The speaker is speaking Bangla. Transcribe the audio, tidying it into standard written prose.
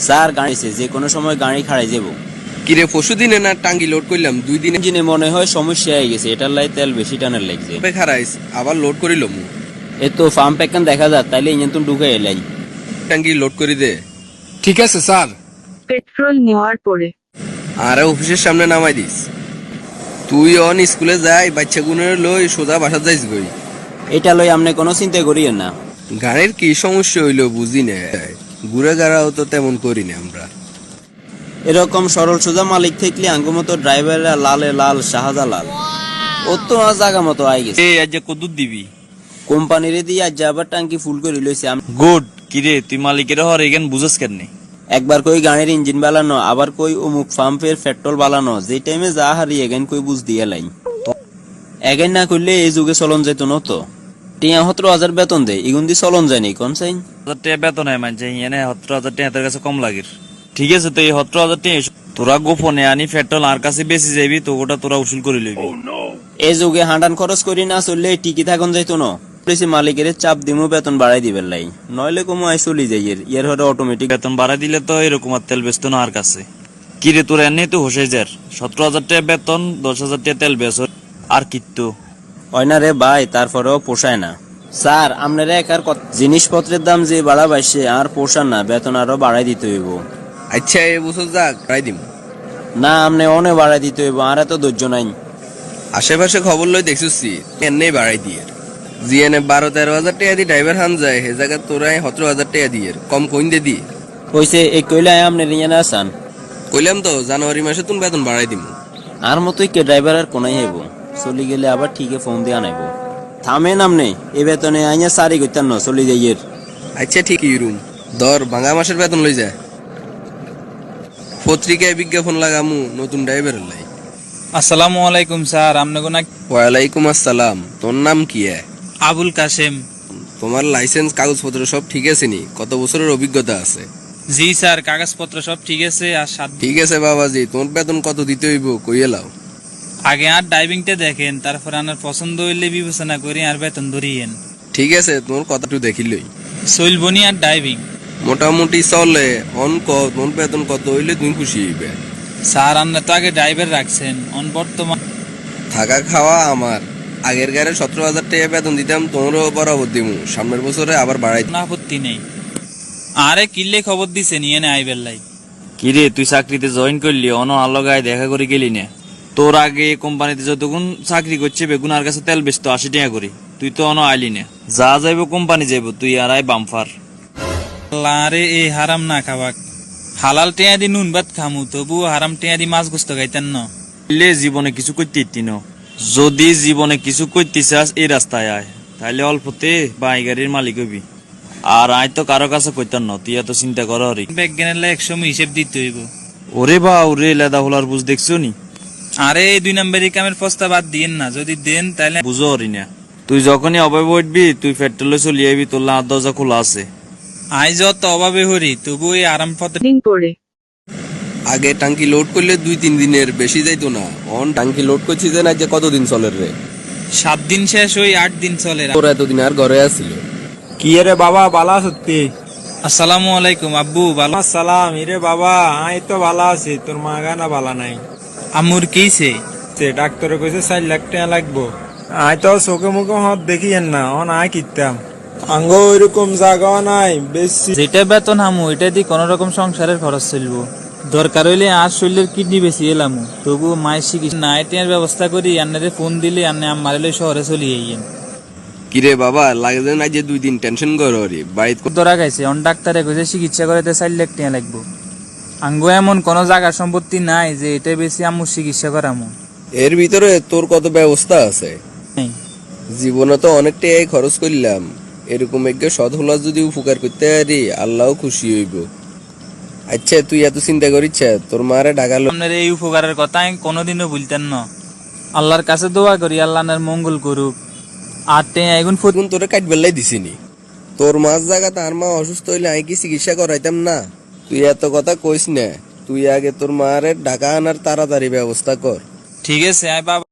স্যার গাড়িছে যে কোনো সময় গাড়ি খাড়াই যাব। কিরে পরশু দিনে না টাঙ্গি লোড করলাম 2 দিনে ইঞ্জিনে মনে হয় সমস্যা হয়ে গেছে, এটার লাই তেল বেশি টানার লাগছে। খারাইস আবার লোড করিল মু এ তো ফার্ম প্যাকান দেখা যায়, তাইলে ইঞ্জিন তো ঢুকে এলাই। টাঙ্গি লোড করে দে। ঠিক আছে স্যার। পেট্রোল নেওয়ার পরে আরে অফিসের সামনে নামাই দিস। তুই অন স্কুলে যাই বাচ্চা গুনের লই সোজা বাসা যাইস গই। এটা লই আপনি কোনো চিন্তা করিয়েন না। গাড়ির কি সমস্যা হইলো বুঝি না, ঘুরে গাড়াও তো তেমন করি না আমরা। এরকম সরল সোজা মালিক থাকলে আঙ্গু মতো ড্রাইভাররা লালে লাল শাহজালাল। ও তো জায়গা মতো আই গেছে। এই আজ কদুর দিবি কোম্পানির দিয়ে আজ আবার টাঙ্কি ফুল করে লইছে। গুড। কিরে তুই মালিকের হর এখান বুঝস কেন? একবার কই গাড়ির ইঞ্জিন বালানো, আবার কই অমুক পাম্পের পেট্রোল বালানো, যে টাইমে যা হারি এগেন কই বুঝ দিয়ে লাই। এগেন না করলে এই যুগে চলন যেত না তো। ৭৩,০০০ বেতন দেয়, ইগুন দি চলন যায়নি কোন চাই। ১০০০ টাকা বেতন হয় মানছে, এনে ১৭,০০০ টাকা তোর কাছে কম লাগের। ঠিক আছে তো এই ১৭,০০০ টাকা তোরা গোপনে আনি পেট্রোল আর কাছে বেশি যাবি তো ওটা তোরা উসুল করে লইবি। এই যুগে হাঁটান খরচ করি না চললে টিকি থাকুন যাইতো না। মালিকের চাপ দিমু বেতন বাড়াই দিবেন লাই, নইলে কমু আই চলি যাই। এর হরে অটোমেটিক বেতন বাড়াই দিলে তো এরকম আর তেল বেচতো না আর কাছে। কিরে তোর এনে তো হোসে যার ১৭,০০০ টাকা বেতন, ১০,০০০ টাকা তেল বেচ আর কিত্তো হয় না রে ভাই, তারপরেও পোষায় না। স্যার আপনারা একার জিনিসপত্রের দাম যে বাড়া বাইছে আর পোষান না, বেতন আরো বাড়াই দিতে হইব। আচ্ছা এই বছর যাক প্রায় দিম না আপনি অনেক বাড়াই দিতে হইব, আর এত ধৈর্য নাই। আশেপাশে খবর লই দেখছি এমনি বাড়াই দিয়ে জিএনএ ১২-১৩ হাজার টাকা দিয়ে ড্রাইভার হান যায়, হে জায়গা তোরাই ১৭,০০০ টাকা দিয়ে কম কইন দে দি কইছে এই কইলে আপনি নিয়ে না আসান। কইলাম তো জানুয়ারি মাসে তুমি বেতন বাড়াই দিম। আর মতোই কে ড্রাইভার আর কোনাই হইব, চলি গেলে আবার ঠিকই ফোন দিয়ে আনাইব। থামেন আপনি, এ বেতনে আইয়া সারি করতেন না চলি যাইয়ের। আচ্ছা ঠিকই রুম ধর ভাঙা মাসের বেতন লই যায়। পত্রিকায় বিজ্ঞাপন লাগামু নতুন ড্রাইভারের লাই। আসসালামু আলাইকুম স্যার। আপনাকে না ওয়ালাইকুম আসসালাম। তোর নাম কি? আবুল কাসেম। তোমার লাইসেন্স কাগজপত্র সব ঠিক আছে নি? কত বছরের অভিজ্ঞতা আছে? জি স্যার, কাগজপত্র সব ঠিক আছে। আর 7 ঠিক আছে বাবাজি, তোমার বেতন কত দিতে হইব কইয়ে লাও। আগে আর ড্রাইভিংটা দেখেন, তারপর আপনার পছন্দ হইলে বিবেচনা করি আর বেতন ধরিয়েন। ঠিক আছে তোমার কথা একটু দেখিলই চলবনি আর ড্রাইভিং মোটামুটি চলে। তোমার বেতন কত হইলে তুমি খুশি হইবে? স্যার আপনি তো আগে ড্রাইভার রাখছেন, বর্তমান থাকা খাওয়া আমার। আগের গাড়ি ১৭,০০০ টাকা বেতন দিতাম, তোমরও বরাবর দিমু। সামনের বছরে আবার বাড়াই কোনো আপত্তি নেই। আরে কিল্লে খবর দিছে নিয়ে নে আইবেল লাই। কিরে তুই চাকরিতে জয়েন করলি, অন আলো গায়ে দেখা করে গেলি না? তোর আগে কোম্পানিতে যতক্ষণ চাকরি করছে বেগুন আর কাছে তেল বেচতো ৮০ টাকা করে, তুই তো অন আইলি না। যা যাইব কোম্পানি যাইব, তুই আর আই বামফার। আরে এই হারাম না খাবাক, হালাল টেয়া দি নুন ভাত খামু, তবু হারাম টেয়া দি মাছ গোস্ত খাইতেন না। জীবনে কিছু করতে ইতি ন, যদি জীবনে কিছু করতে চাস এই রাস্তায় আয়, তাহলে অল্পতে বাই গাড়ির মালিক হবি। আর আয় তো কারো কাছে কইতাম না, তুই এত চিন্তা কর। বিজ্ঞানের লাই ১০০ হিসেব দিতে হইব। ওরে বা ওরে লেদা হলার বুঝ দেখছো নি? আরে এই ২ নম্বরই কামের প্রস্তাব বাদ দিয়েন না, যদি দেন তাহলে বুঝো হরি না। তুই যখনই অভাবে উঠবি তুই পেট্রোলে চলে যাবি, তোর লাভ দরজা খোলা আছে। আই যত অভাবে হরি তবু এই আরাম পথে দিন পরে আগে টাঙ্কি লোড করলে ২-৩ দিনের বেশি যাইতো না। অন টাঙ্কি লোড করছি যে না, যে কতদিন চলে রে? ৭ দিন শেষ হই ৮ দিন চলে। তোরা এতদিন আর ঘরে আসছিল? কি রে বাবা বালা সত্যি? আসসালামু আলাইকুম আব্বু। ভালো? সালাম। ইরে বাবা আই তো বালা আছি, তোর মা গানা বালা নাই। আম্মুর কিছে? সে ডাক্তারে কইছে ৪ লাখ টাকা লাগবো। আই তো চোখে মুখে হত দেখিয়েন না, অন আই কিতাম আঙ্গ ওইরকম জায়গা নাই বেশি। যেটা বেতন হামু এটা দিয়ে কোন রকম সংসারের খরচ চলবো। দরকার হইলে আর শরীরের কিডনি বেশি এলাম, তবু মায়ের চিকিৎসা নাইটের ব্যবস্থা করি। আন্নারে ফোন দিলে আন্নে আমারে শহরে চলে যাইয়েন। কিরে বাবা লাগে না যে ২ দিন টেনশন করো রে বাড়িতে? ধরা গাইছে অন ডাক্তারে কইছে চিকিৎসা করাতে ৪ লাখ টাকা লাগবো। আঙ্গো এমন কোন জায়গা সম্পত্তি নাই যে এটা বেশি আম্মুর চিকিৎসা করামু। এর ভিতরে তোর কত ব্যবস্থা আছে? জীবনে তো অনেকটাই খরচ করলাম, এরকম একটু সৎ হলা যদি উপকার করতে পারি আল্লাহও খুশি হইব। আচ্ছা তুই এত চিন্তা করিস, তোর মারে ডাকালো। আপনার এই উপকারের কথা আমি কোনোদিনও ভুলতেন না। আল্লাহর কাছে দোয়া করি আল্লাহ আপনার মঙ্গল করুক। আর এখন ফোন তোরে কাট বেলাই দিছিনি? তোর মাছ জায়গা তার মা অসুস্থ হইলে আমি কি চিকিৎসা করাইতাম না? তুই এত কথা কইস না, তুই আগে তোর মারে ঢাকা আনার তাড়াতাড়ি ব্যবস্থা কর। ঠিক আছে আই বাবা।